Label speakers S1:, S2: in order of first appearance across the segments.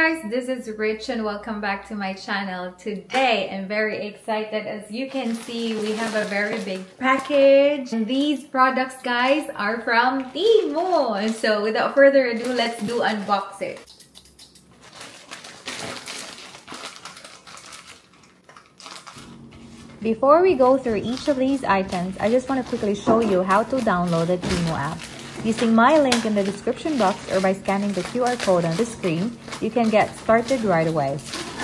S1: guys, this is Rich and welcome back to my channel. Today I'm very excited. As you can see, we have a very big package. And these products, guys, are from Temu. And so without further ado, let's do unboxing. Before we go through each of these items, I just want to quickly show you how to download the Temu app. Using my link in the description box or by scanning the QR code on the screen, you can get started right away.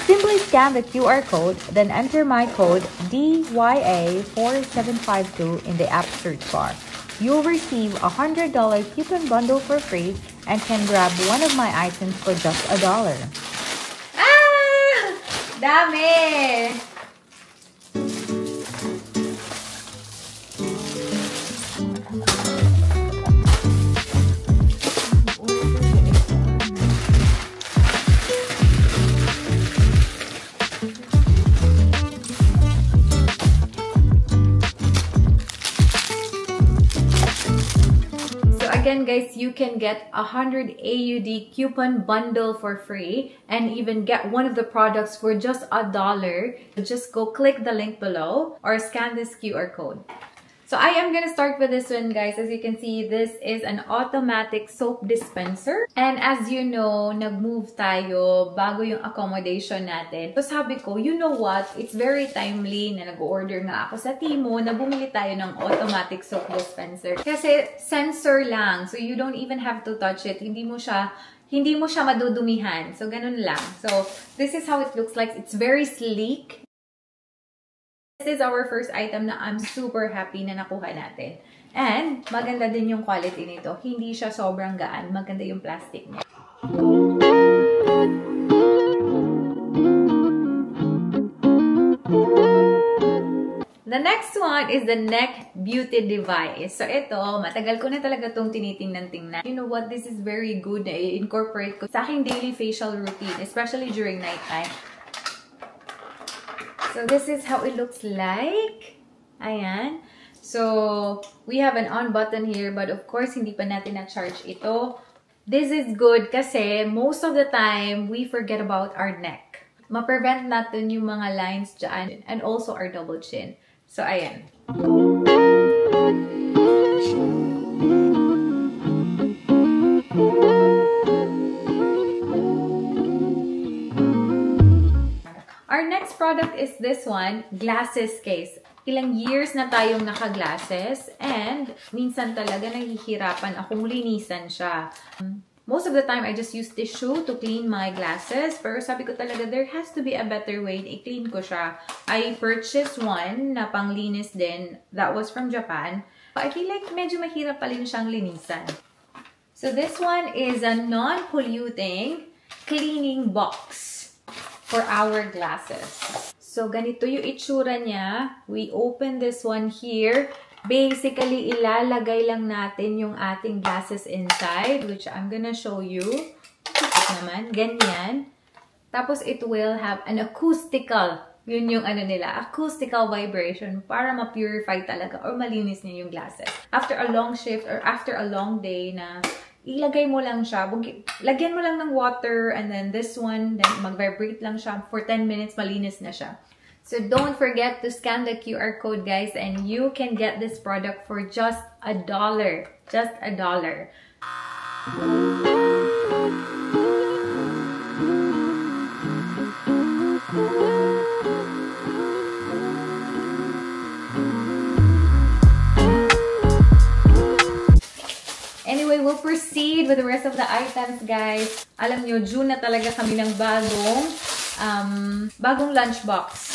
S1: Simply scan the QR code, then enter my code DYA4752 in the app search bar. You'll receive a $100 coupon bundle for free and can grab one of my items for just $1. Ah! Dami! Again, guys, you can get a 100 AUD coupon bundle for free and even get one of the products for just $1. Just go click the link below or scan this QR code. So I am gonna start with this one, guys. As you can see, this is an automatic soap dispenser. And as you know, nag-move tayo bago yung accommodation natin. So sabi ko, you know what? It's very timely na nag-order nga ako sa Temu na bumili tayo ng automatic soap dispenser. Kasi sensor lang. So you don't even have to touch it. Hindi mo siya madudumihan. So ganun lang. So this is how it looks like. It's very sleek. This is our first item na I'm super happy na nakuha natin. And maganda din yung quality nito. Hindi siya sobrang gaan. Maganda yung plastic niya. The next one is the neck beauty device. So ito, matagal ko na talaga itong tinitingnan-tingnan. You know what? This is very good na i-incorporate ko sa aking daily facial routine, especially during nighttime. So this is how it looks like. Ayan. So we have an on button here, but of course hindi pa natin na-charge ito. This is good kasi most of the time we forget about our neck. Ma-prevent natin yung mga lines dyan and also our double chin. So ayan. Our next product is this one, glasses case. Ilang years na tayong naka-glasses and minsan talaga nahihirapan akong linisan siya. Most of the time, I just use tissue to clean my glasses. Pero sabi ko talaga, there has to be a better way na i-clean ko siya. I purchased one na panglinis din. That was from Japan. But I feel like medyo mahirap pa rin siyang linisan. So this one is a non-polluting cleaning box for our glasses. So, ganito yung itsura niya. We open this one here. Basically, ilalagay lang natin yung ating glasses inside, which I'm gonna show you. Ito naman, ganyan. Tapos, it will have an acoustical, yun yung ano nila, acoustical vibration para ma-purify talaga or malinis niya yung glasses. After a long shift or after a long day na ilagay mo lang siya, lagyan mo lang ng water, and then this one, then mag-vibrate lang siya. For 10 minutes, malinis na siya. So don't forget to scan the QR code, guys, and you can get this product for just $1. Just $1. Anyway, we'll proceed with the rest of the items, guys. Alam nyo, June na talaga kami ng bagong lunchbox.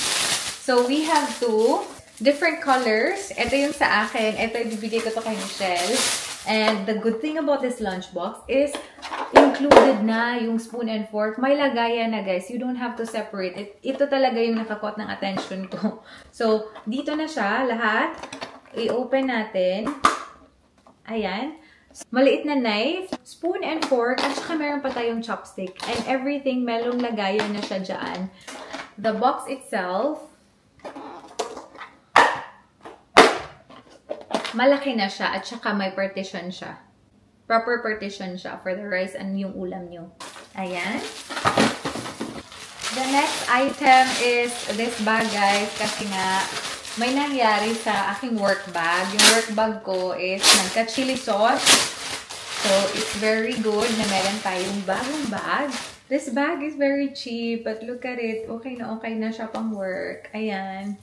S1: So, we have two different colors. Ito yung sa akin. Ito yung bibigay ko to kay Michelle. And the good thing about this lunchbox is included na yung spoon and fork. May lagayan na, guys. You don't have to separate it. Ito talaga yung nakakot ng attention ko. So, dito na siya lahat. I-open natin. Ayan. Maliit na knife, spoon and fork, at saka meron pa tayong chopstick. And everything, melong lagayan na siya dyan. The box itself, malaki na siya at saka may partition siya. Proper partition siya for the rice and yung ulam nyo. Ayan. The next item is this bag, guys. Kasi nga, may nangyari sa aking work bag. Yung work bag ko is nagka-chili sauce. So, it's very good na meron tayong bagong bag. This bag is very cheap, but look at it. Okay na siya pang work. Ayan.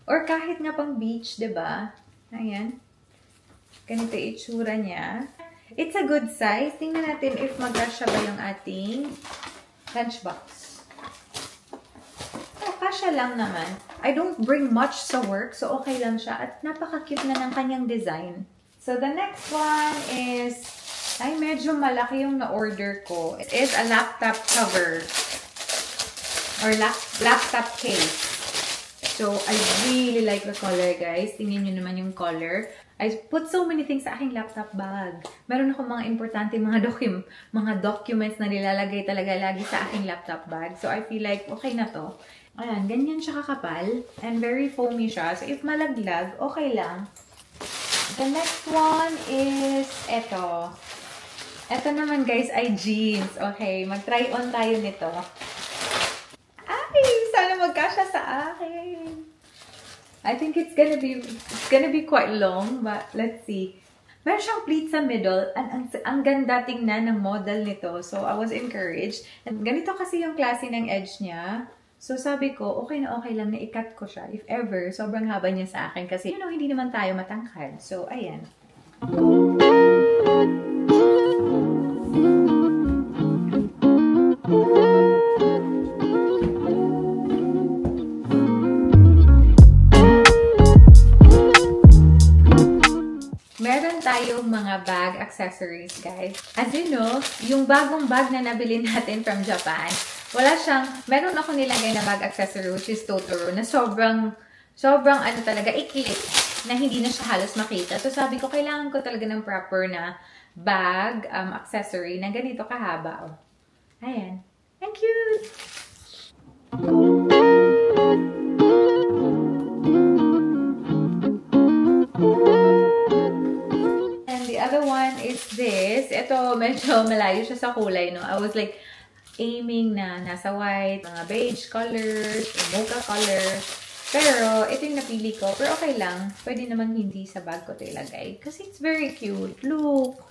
S1: Or kahit nga pang beach, diba? Ayan. Ganito yung itsura niya. It's a good size. Tingnan natin if magkasya ba yung ating lunchbox. Oh, kasya lang naman. I don't bring much sa work, so okay lang siya. At napaka-cute na ng kanyang design. So, the next one is, ay, medyo malaki yung na-order ko. It is a laptop cover. Or laptop case. So, I really like the color, guys. Tingnan nyo naman yung color. I put so many things sa aking laptop bag. Meron ako mga importante mga documents na nilalagay talaga lagi sa aking laptop bag. So, I feel like okay na to. Ayan, ganyan siya kakapal. And very foamy siya. So, if malaglag, okay lang. The next one is eto. Eto naman, guys, ay jeans. Okay, mag-try on tayo nito. Ay, sana magkasya sa akin. I think it's gonna be quite long, but let's see. Meron siyang pleat sa middle. Ang ganda tingnan ng model nito. So, I was encouraged. And ganito kasi yung klase ng edge niya. So, sabi ko, okay na okay lang na i-cut ko siya. If ever, sobrang haba niya sa akin. Kasi, hindi naman tayo matangkad. So, ayan. Meron tayong mga bag accessories, guys. As you know, yung bagong bag na nabili natin from Japan, meron ako nilagay na bag accessory, which is Totoro, na sobrang talaga, iklit, na hindi na siya halos makita. So, sabi ko, kailangan ko talaga ng proper na bag accessory na ganito kahaba. Oh. Ayan. Thank you! Other one is this. Ito, medyo malayo siya sa kulay, no? I was like, aiming na nasa white, mga beige colors, mocha color. Pero, ito yung napili ko. Pero okay lang. Pwede naman hindi sa bag ko ito ilagay. Kasi it's very cute. Look!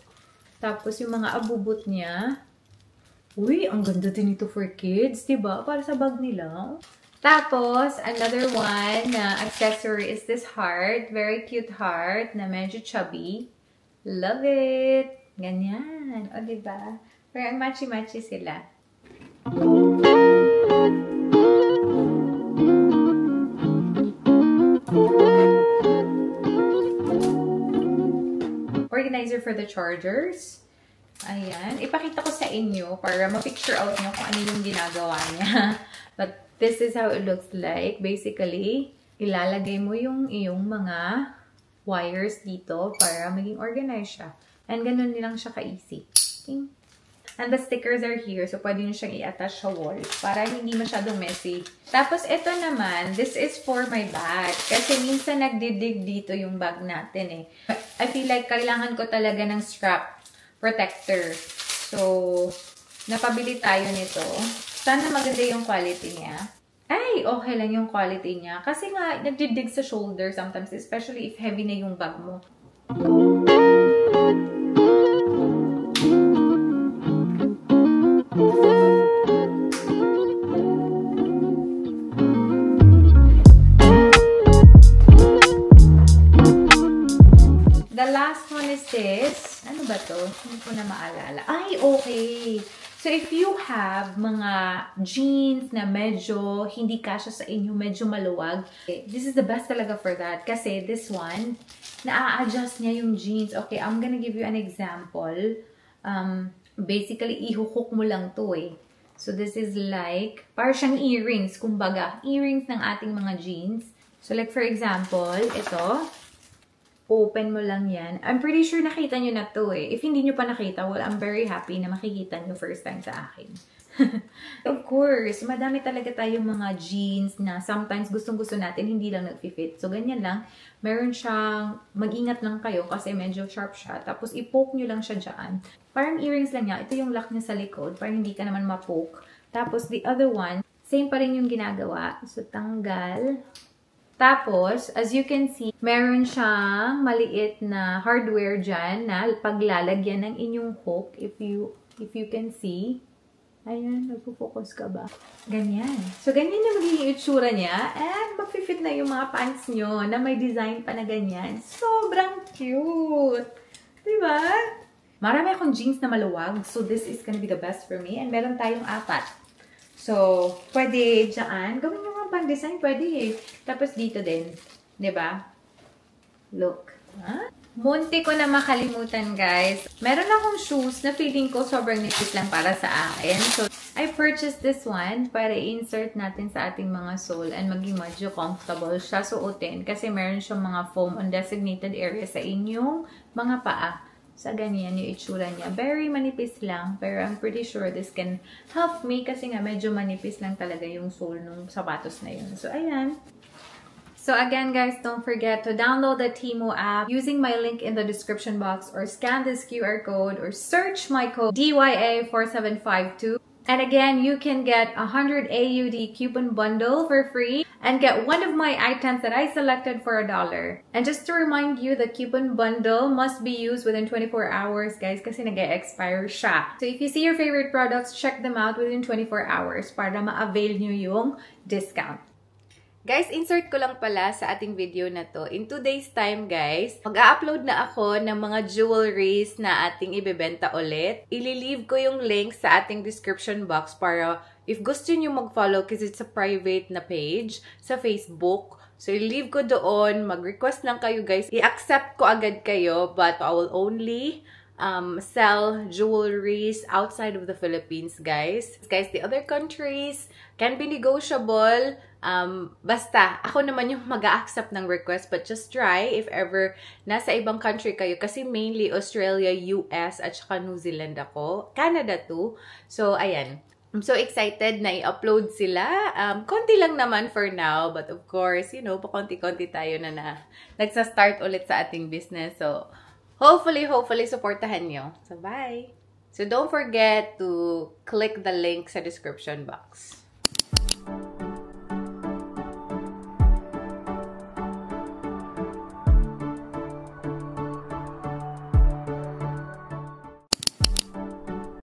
S1: Tapos, yung mga abubot niya. Uy, ang ganda din ito for kids. Diba? Para sa bag nila. Tapos, another one na accessory is this heart. Very cute heart na medyo chubby. Love it! Ganyan. O, diba? Pero ang matchy-matchy sila. Organizer for the chargers. Ayan. Ipakita ko sa inyo para ma-picture out nyo kung ano yung ginagawa niya. But this is how it looks like. Basically, ilalagay mo yung iyong mga wires dito para maging organized siya. And ganun lang siya ka-easy. Okay. And the stickers are here. So, pwede nyo siyang i-attach sa wall para hindi masyadong messy. Tapos, ito naman, this is for my bag. Kasi minsan nagdidig dito yung bag natin eh. I feel like kailangan ko talaga ng strap protector. So, napabili tayo nito. Sana maganda yung quality niya. Ay, okay lang yung quality niya. Kasi nga, nagdidig sa shoulder sometimes, especially if heavy na yung bag mo. The last one is this. Ano ba to? Hindi ko na maalala. Ay, okay. So, if you have mga jeans na medyo hindi kasya sa inyo, medyo maluwag, this is the best talaga for that. Kasi this one, na-a-adjust niya yung jeans. Okay, I'm gonna give you an example. Basically, ihuhook mo lang to eh. So, this is like, parang siyang earrings, kumbaga. Earrings ng ating mga jeans. So, like for example, ito. Open mo lang yan. I'm pretty sure nakita nyo na to eh. If hindi nyo pa nakita, well, I'm very happy na makikita nyo first time sa akin. Of course, madami talaga tayong mga jeans na sometimes gustong-gusto natin, hindi lang nag-fit. So, ganyan lang. Meron siyang, mag-ingat lang kayo kasi medyo sharp siya. Tapos, i-poke nyo lang siya dyan. Parang earrings lang niya. Ito yung lock niya sa likod para hindi ka naman ma-poke. Tapos, the other one, Same pa rin yung ginagawa. So, tanggal. Tapos, as you can see, meron siyang maliit na hardware dyan na paglalagyan ng inyong hook. If you can see. Ayan, nagpo-focus ka ba? Ganyan. So, ganyan yung magiging itsura niya. And, mag-fit na yung mga pants nyo na may design pa na ganyan. Sobrang cute! Diba? Marami akong jeans na maluwag. So, this is gonna be the best for me. And, meron tayong 4. So, pwede dyan. Gawin nyo nga pang-design. Pwede eh. Tapos, dito din. Diba? Look. Huh? Munti ko na makalimutan, guys. Meron akong shoes na feeling ko sobrang nipis lang para sa akin. So, I purchased this one para i-insert natin sa ating mga sole and maging medyo comfortable siya suotin. Kasi meron siyang mga foam on designated area sa inyong mga paa. Sa ganyan yung itsura niya. Very manipis lang. Pero I'm pretty sure this can help me kasi nga medyo manipis lang talaga yung sole ng sapatos na yun. So, ayan. So again, guys, don't forget to download the Temu app using my link in the description box or scan this QR code or search my code DYA4752. And again, you can get 100 AUD coupon bundle for free and get one of my items that I selected for $1. And just to remind you, the coupon bundle must be used within 24 hours, guys, kasi nag-expire siya. So if you see your favorite products, check them out within 24 hours para ma-avail nyo yung discount. Guys, insert ko lang pala sa ating video na to. In 2 days time, guys, mag-a-upload na ako ng mga jewelries na ating ibebenta ulit. Ililive ko yung link sa ating description box para if gusto nyo mag-follow kasi it's a private na page sa Facebook. So, i-leave ko doon. Mag-request lang kayo, guys. I-accept ko agad kayo, but I will only sell jewelries outside of the Philippines, guys. Guys, the other countries can be negotiable. Basta, ako naman yung mag-a-accept ng request, but just try if ever nasa ibang country kayo. Kasi mainly Australia, US, at saka New Zealand ako. Canada too. So, ayan. I'm so excited na i-upload sila. Konti lang naman for now, but of course, you know, pakonti-konti tayo na nagsa-start ulit sa ating business. So, hopefully, supportahan nyo. So, bye! So, don't forget to click the link sa description box.